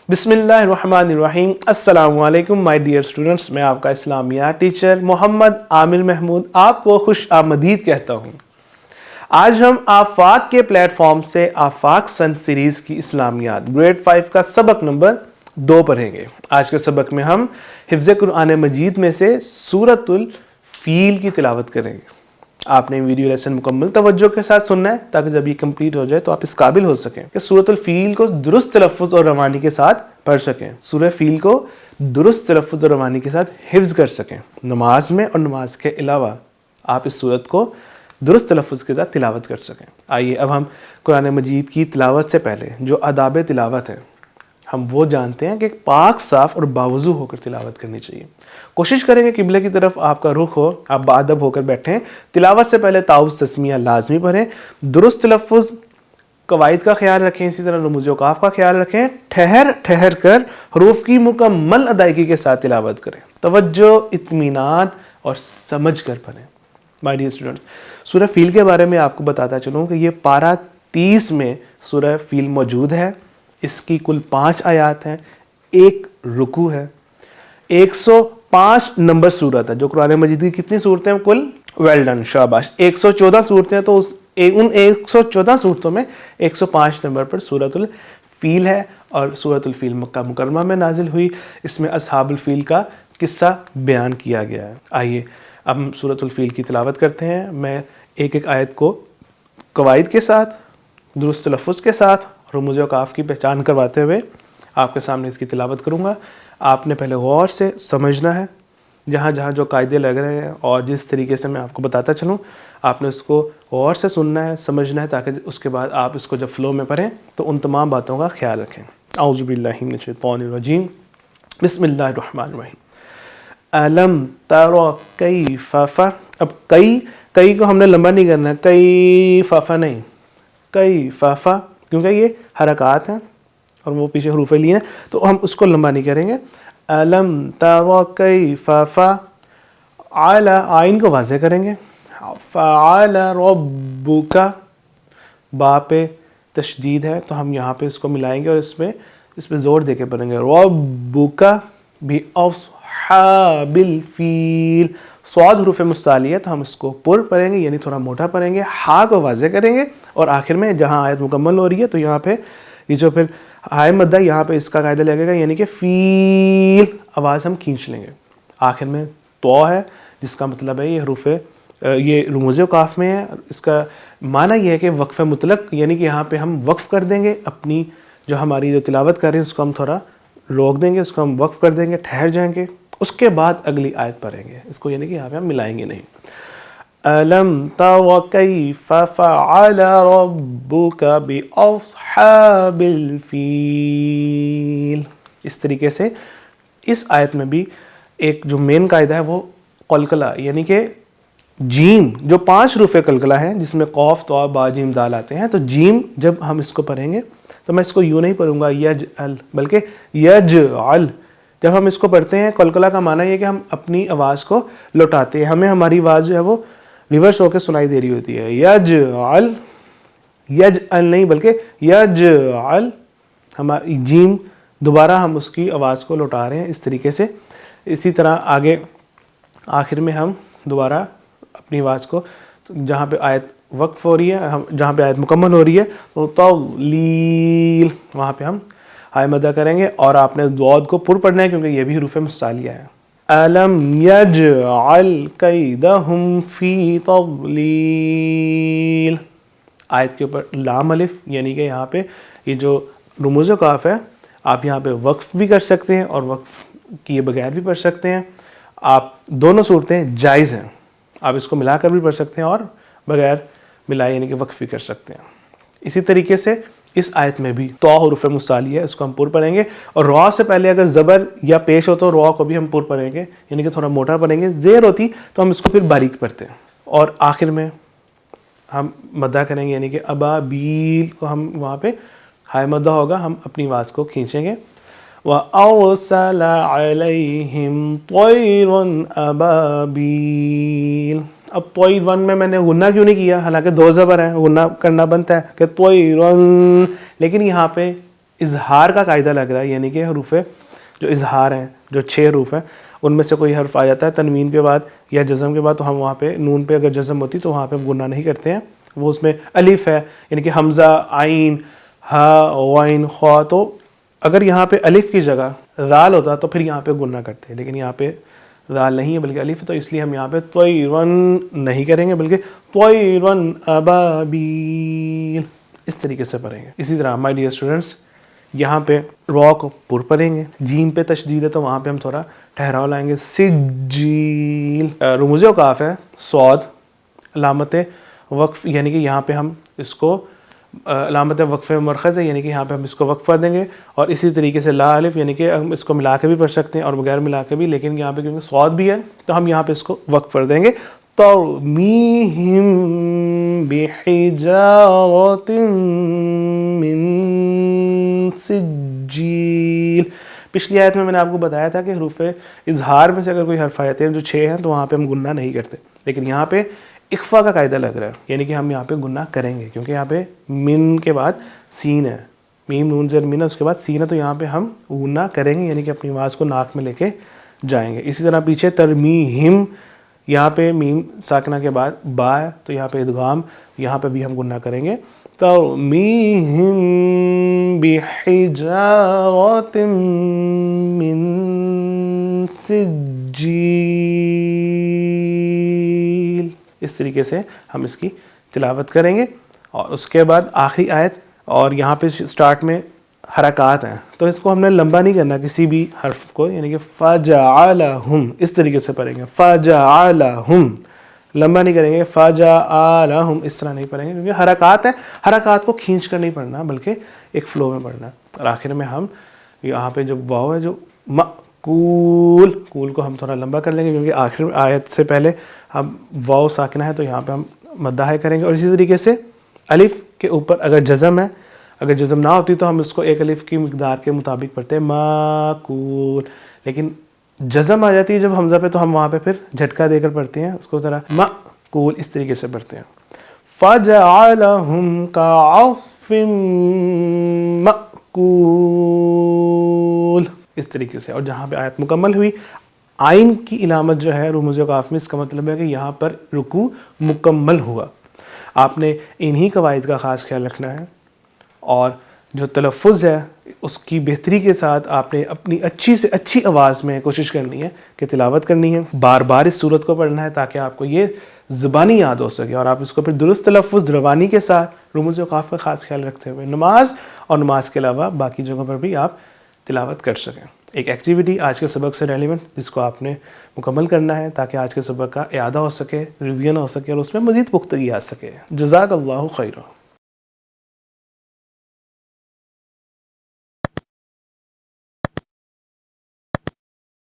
بسم اللہ الرحمن الرحیم۔ السلام علیکم مائی ڈیئر اسٹوڈنٹس، میں آپ کا اسلامیات ٹیچر محمد عامر محمود آپ کو خوش آمدید کہتا ہوں۔ آج ہم آفاق کے پلیٹ فارم سے آفاق سن سیریز کی اسلامیات گریڈ 5 کا سبق نمبر 2 پڑھیں گے۔ آج کے سبق میں ہم حفظ قرآن مجید میں سے سورۃ الفیل کی تلاوت کریں گے۔ آپ نے ویڈیو لیسن مکمل توجہ کے ساتھ سننا ہے تاکہ جب یہ کمپلیٹ ہو جائے تو آپ اس قابل ہو سکیں کہ سورۃ الفیل کو درست تلفظ اور روانی کے ساتھ پڑھ سکیں، سورہ فیل کو درست تلفظ اور روانی کے ساتھ حفظ کر سکیں۔ نماز میں اور نماز کے علاوہ آپ اس سورت کو درست تلفظ کے ساتھ تلاوت کر سکیں۔ آئیے اب ہم قرآن مجید کی تلاوت سے پہلے جو آداب تلاوت ہے ہم وہ جانتے ہیں کہ پاک صاف اور باوضو ہو کر تلاوت کرنی چاہیے۔ کوشش کریں کہ قبلے کی طرف آپ کا رخ ہو، آپ باادب ہو کر بیٹھیں۔ تلاوت سے پہلے تعوذ تسمیہ لازمی پڑھیں، درست تلفظ قواعد کا خیال رکھیں، اسی طرح رموز اوقاف کا خیال رکھیں، ٹھہر کر حروف کی مکمل ادائیگی کے ساتھ تلاوت کریں، توجہ، اطمینان اور سمجھ کر پڑھیں۔ مائی ڈیئر اسٹوڈنٹس، سورہ فیل کے بارے میں آپ کو بتاتا چلوں کہ یہ پارہ 30 میں سورہ فیل موجود ہے۔ اس کی کل 5 آیات ہیں، 1 رکوع ہے، 105 نمبر سورت ہے۔ جو قرآن مجید کی کتنی صورتیں ہیں کل؟ ویل ڈن، شاباش، 114 صورتیں ہیں، تو ان 114 صورتوں میں 105 نمبر پر سورۃ الفیل ہے، اور سورۃ الفیل مکہ مکرمہ میں نازل ہوئی۔ اس میں اصحاب الفیل کا قصہ بیان کیا گیا ہے۔ آئیے اب ہم سورۃ الفیل کی تلاوت کرتے ہیں۔ میں ایک آیت کو قواعد کے ساتھ، درست تلفظ کے ساتھ، رموز اوقاف کی پہچان کرواتے ہوئے آپ کے سامنے اس کی تلاوت کروں گا۔ آپ نے پہلے غور سے سمجھنا ہے، جہاں جہاں جو قاعدے لگ رہے ہیں اور جس طریقے سے میں آپ کو بتاتا چلوں آپ نے اس کو غور سے سننا ہے، سمجھنا ہے، تاکہ اس کے بعد آپ اس کو جب فلو میں پڑھیں تو ان تمام باتوں کا خیال رکھیں۔ اعوذ باللہ من الشیطان الرجیم، بسم اللہ الرحمن الرحیم۔ الم تر کیف، اب کئی کو ہم نے لمبا نہیں کرنا، کیف نہیں، کیف، کیونکہ یہ حرکات ہیں اور وہ پیچھے حروف لیے ہیں تو ہم اس کو لمبا نہیں کریں گے۔ الم تر کیف فعل، آئین کو واضح کریں گے۔ فعل ربک، با پہ تشدید ہے تو ہم یہاں پہ اس کو ملائیں گے اور اس پہ زور دے کے پڑھیں گے۔ ربک باصحاب الفیل، صاد حروف مستعلیہ تو ہم اس کو پر پڑھیں گے، یعنی تھوڑا موٹا پڑھیں گے، ہا کو واضح کریں گے، اور آخر میں جہاں آیت مکمل ہو رہی ہے تو یہاں پہ یہ جو پھر ہائے مدہ یہاں پہ اس کا قاعدہ لگے گا، یعنی کہ فیل آواز ہم کھینچ لیں گے۔ آخر میں تو ہے جس کا مطلب ہے یہ رموز اوقاف میں ہے۔ اس کا معنی یہ ہے کہ وقف مطلق، یعنی کہ یہاں پہ ہم وقف کر دیں گے، اپنی جو ہماری جو تلاوت کر رہے ہیں اس کو ہم تھوڑا روک دیں گے، اس کو ہم وقف کر دیں گے، ٹھہر جائیں گے، اس کے بعد اگلی آیت پڑھیں گے۔ اس کو یعنی کہ یہاں پہ ہم ملائیں گے نہیں۔ أَلَمْ تَرَ كَيْفَ فَعَلَ رَبُّكَ بِأَصْحَابِ الْفِيلِ، اس طریقے سے اس آیت میں بھی ایک جو مین قاعدہ ہے وہ قلقلہ، یعنی کہ جیم، جو 5 حروف قلقلہ ہیں جس میں قوف، طا، با، جیم، دال آتے ہیں، تو جیم جب ہم اس کو پڑھیں گے تو میں اس کو یوں نہیں پڑھوں گا یجعل، بلکہ یجعل۔ جب ہم اس کو پڑھتے ہیں قلقلہ کا معنی یہ کہ ہم اپنی آواز کو لوٹاتے ہیں، ہمیں ہماری آواز جو ہے وہ ریورس ہو کے سنائی دے رہی ہوتی ہے۔ یجعل، یجعل نہیں بلکہ یجعل، ہماری جیم دوبارہ ہم اس کی آواز کو لوٹا رہے ہیں اس طریقے سے۔ اسی طرح آگے آخر میں ہم دوبارہ اپنی آواز کو جہاں پہ آیت وقف ہو رہی ہے، جہاں پہ آیت مکمل ہو رہی ہے تو تولیل، وہاں پہ ہم ہائے مدہ کریں گے، اور آپ نے ضاد کو پر پڑھنا ہے کیونکہ یہ بھی حروف مستعلیہ ہے۔ الم یجعل کیدہم فی تضلیل، آیت کے اوپر لام الف، یعنی کہ یہاں پہ یہ جو رموز اوقاف ہے آپ یہاں پہ وقف بھی کر سکتے ہیں اور وقف کیے بغیر بھی پڑھ سکتے ہیں۔ آپ دونوں صورتیں جائز ہیں، آپ اس کو ملا کر بھی پڑھ سکتے ہیں اور بغیر ملائے یعنی کہ وقف بھی کر سکتے ہیں۔ اسی طریقے سے اس آیت میں بھی تو حروف مستعلیہ ہے، اس کو ہم پر پڑھیں گے، اور را سے پہلے اگر زبر یا پیش ہو تو را کو بھی ہم پر پڑھیں گے، یعنی کہ تھوڑا موٹا پڑھیں گے۔ زیر ہوتی تو ہم اس کو پھر باریک پڑھتے ہیں، اور آخر میں ہم مدہ کریں گے، یعنی کہ ابابیل کو ہم وہاں پہ ہائے مدہ ہوگا، ہم اپنی آواز کو کھینچیں گے۔ وَأَرْسَلَ عَلَيْهِمْ طَيْرًا أَبَابِيلَ، اب طویل ون میں نے غنہ کیوں نہیں کیا، حالانکہ 2 زبر ہیں، غنہ کرنا بنتا ہے کہ طویرن، لیکن یہاں پہ اظہار کا قاعدہ لگ رہا ہے، یعنی کہ حروف جو اظہار ہیں، جو 6 حروف ہیں، ان میں سے کوئی حرف آ جاتا ہے تنوین کے بعد یا جزم کے بعد، تو ہم وہاں پہ نون پہ اگر جزم ہوتی تو وہاں پہ ہم گناہ نہیں کرتے ہیں. وہ اس میں الف ہے، یعنی کہ حمزہ، عین، ہا، غین، خا، تو اگر یہاں پہ الف کی جگہ رال ہوتا تو پھر یہاں پہ گناہ کرتے ہیں، لیکن یہاں پہ رال نہیں ہے بلکہ الف ہے، تو اس لیے ہم یہاں پہ طیرن نہیں کریں گے بلکہ طیرن ابابیل اس طریقے سے پڑھیں گے. اسی طرح مائی ڈیئر اسٹوڈنٹس یہاں پہ را کو پر پڑھیں گے، جیم پہ تشدید ہے تو وہاں پہ ہم تھوڑا ٹھہراؤ لائیں گے. سجیل رموز اوقاف ہے، صاد علامت وقف، یعنی کہ یہاں پہ ہم اس کو علامت وقف مرکز ہے، یعنی کہ یہاں پہ ہم اس کو وقف دیں گے. اور اسی طریقے سے لا الف، یعنی کہ ہم اس کو ملا کے بھی پڑھ سکتے ہیں اور بغیر ملا کے بھی، لیکن یہاں پہ کیونکہ صاد بھی ہے تو ہم یہاں پہ اس کو وقف کر دیں گے. ترمیہم بحجارۃ من سجیل. پچھلی آیت میں نے آپ کو بتایا تھا کہ حروف اظہار میں سے اگر کوئی حرف آتے ہیں جو 6 ہیں تو وہاں پہ ہم گناہ نہیں کرتے، لیکن یہاں پہ اخفا کا قاعدہ لگ رہا ہے، یعنی کہ ہم یہاں پہ گناہ کریں گے کیونکہ یہاں پہ من کے بعد سین ہے، میم نون زیر مین ہے، اس کے بعد سین ہے، تو یہاں پہ ہم گناہ کریں گے، یعنی کہ اپنی آواز کو ناک میں لے کے جائیں گے. اسی طرح پیچھے ترمیہم، یہاں پہ میم ساکنہ کے بعد با ہے تو یہاں پہ ادغام، یہاں پہ بھی ہم گناہ کریں گے. ترمیہم بحجارۃ من سجیل. اس طریقے سے ہم اس کی تلاوت کریں گے. اور اس کے بعد آخری آیت، اور یہاں پہ سٹارٹ میں حرکات ہیں تو اس کو ہم نے لمبا نہیں کرنا کسی بھی حرف کو، یعنی کہ فجعلہم اس طریقے سے پڑھیں گے. فجعلہم لمبا نہیں کریں گے، فجعلہم اس طرح نہیں پڑھیں گے کیونکہ حرکات ہیں، حرکات کو کھینچ کر نہیں پڑھنا بلکہ ایک فلو میں پڑھنا. اور آخر میں ہم یہاں پہ جو واو ہے جو مأکول، کول کو ہم تھوڑا لمبا کر لیں گے کیونکہ آخر آیت سے پہلے ہم واو ساکنہ ہے تو یہاں پہ ہم مدہ ہے کریں گے. اور اسی طریقے سے الف کے اوپر اگر جزم ہے، اگر جزم نہ ہوتی تو ہم اس کو ایک الف کی مقدار کے مطابق پڑھتے ہیں ماکول، لیکن جزم آ جاتی ہے جب حمزہ پہ تو ہم وہاں پہ پھر جھٹکا دے کر پڑھتے ہیں، اس کو ذرا ماکول اس طریقے سے پڑھتے ہیں. فَجَعَلَهُمْ كَعَصْفٍ مَأْكُولٍ اس طریقے سے. اور جہاں پہ آیت مکمل ہوئی، آئین کی علامت جو ہے رموز اوقاف میں، اس کا مطلب ہے کہ یہاں پر رکوع مکمل ہوا. آپ نے انہی قواعد کا خاص خیال رکھنا ہے، اور جو تلفظ ہے اس کی بہتری کے ساتھ آپ نے اپنی اچھی سے اچھی آواز میں کوشش کرنی ہے کہ تلاوت کرنی ہے. بار بار اس صورت کو پڑھنا ہے تاکہ آپ کو یہ زبانی یاد ہو سکے اور آپ اس کو پھر درست تلفظ روانی کے ساتھ رموز اوقاف کا خاص خیال رکھتے ہوئے نماز اور نماز کے علاوہ باقی جگہوں پر بھی آپ تلاوت کر سکیں. ایک ایکٹیویٹی آج کے سبق سے ریلیونٹ جس کو آپ نے مکمل کرنا ہے تاکہ آج کے سبق کا اعادہ ہو سکے، ریویژن ہو سکے اور اس میں مزید پختگی آ سکے. جزاک اللہ خیرہ.